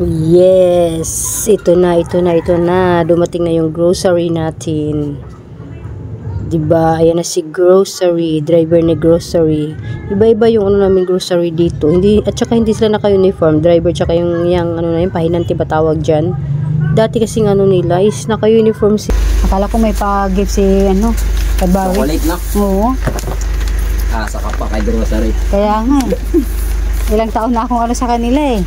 Yes, ito na. Dumating na yung grocery natin. 'Di ba? Ayan na si grocery, driver ni grocery. Iba-iba yung ano namin grocery dito. At saka hindi sila naka-uniform, driver tsaka yung ano na yun, pahinanti ba tawag diyan. Dati kasi ano nila is naka-uniform si. Akala ko may pa-gift si kay Barry. Chocolate na. Oo. Saka pa kay grocery. Kaya nga. Ilang taon na akong sa kanila eh.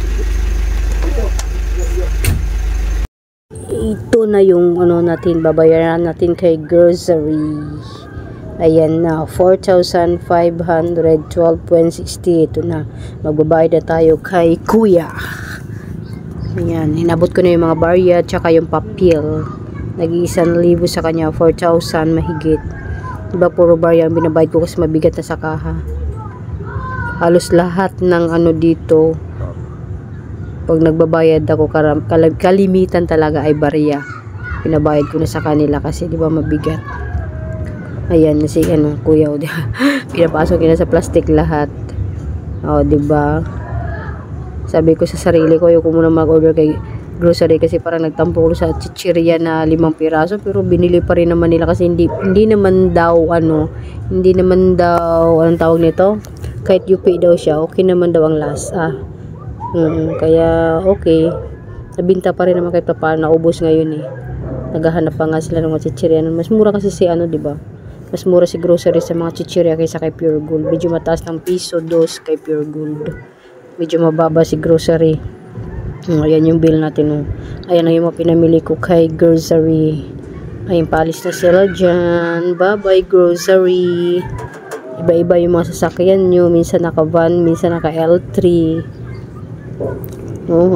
Ito na yung natin, babayaran natin kay grocery. Ayan na, 4,512.60. Ito na, magbabayad na tayo kay kuya. Ayan, hinabot ko na yung mga barya tsaka yung papel. Nag-1,000 sa kanya, 4,000 mahigit. Diba puro barya ang binabayad ko kasi mabigat na sa kaha. Halos lahat ng dito, pag nagbabayad ako, kalimitan talaga ay barya. Pinabayad ko na sa kanila kasi di ba mabigat. Ayan na si kuya, pinapasok niya sa plastic lahat. Di ba? Sabi ko sa sarili ko, ayoko muna mag-order kay grocery kasi parang nagtampo ko sa chichirya na 5 piraso, pero binili pa rin naman nila kasi hindi naman daw anong tawag nito, kahit UP daw siya, okay naman daw ang lasa. Kaya okay, nabinta pa rin naman kahit paano, naubos ngayon eh. Naghahanap pa nga sila ng mga chichirya. Mas mura kasi si di ba? Mas mura si grocery sa mga chichirya kaysa kay Pure Gold. Medyo mataas ng piso 2 kay Pure Gold. Medyo mababa si grocery. Ayan yung bill natin. Ayan na yung mga pinamili ko kay grocery. Ayun, paalis na sila dyan. Bye bye grocery. Iba-iba yung mga sasakyan nyo. Minsan naka-van, minsan naka-L3.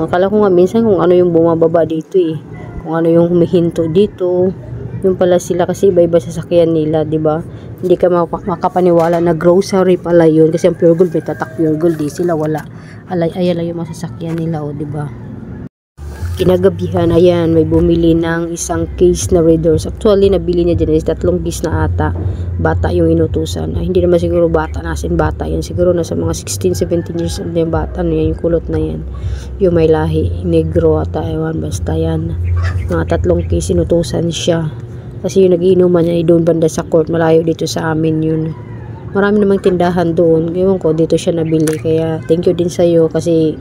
Akala ko nga minsan kung ano yung bumababa dito eh. Kung ano yung humihinto dito. Yung pala sila kasi iba-iba sasakyan nila, di ba? Hindi ka makapaniwala na grocery pala yun. Kasi ang Pure Gold, may tatak Pure Gold eh. Sila wala. Ayala yung mga sasakyan nila, di ba? Kinagabihan, ayan, may bumili ng isang case na readers. Actually, nabili niya dyan is 3 case na ata. Bata yung inutusan. Hindi naman siguro bata, nasin bata yan. Siguro nasa mga 16-17 years old na yung bata. Yan, yung kulot na yan. Yung may lahi, negro ata, ewan, basta yan. Mga 3 case inutusan siya. Kasi yung nagiinuman niya ay doon banda sa court. Malayo dito sa amin yun. Marami namang tindahan doon. Ewan ko, dito siya nabili. Kaya, thank you din sa'yo kasi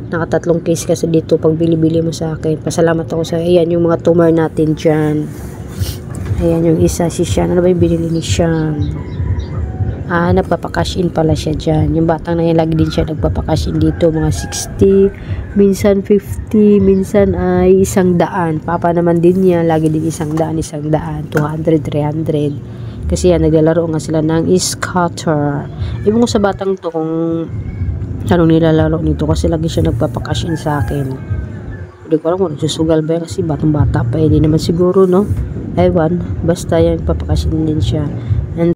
naka 3 case kasi dito pag bili-bili mo sa akin. Pasalamat ako sa ayan yung mga tumor natin dyan. Ayan yung isa si Sean. Ano ba yung binili ni Sean? Nagpapakash in pala siya dyan. Yung batang na yan lagi din siya nagpapakash in dito. Mga 60, minsan 50, minsan ay 100. Papa naman din niya lagi din 100, 200, 300. Kasi yan naglalaro nga sila ng scatter. Ibig ko sa batang to kung anong nilalaro nito kasi lagi siya nagpapakash in sa akin. Hindi ko alam kung nagsusugal ba yan kasi batang bata pa. Hindi naman siguro, no? Ewan, basta yan, nagpapakash in din siya.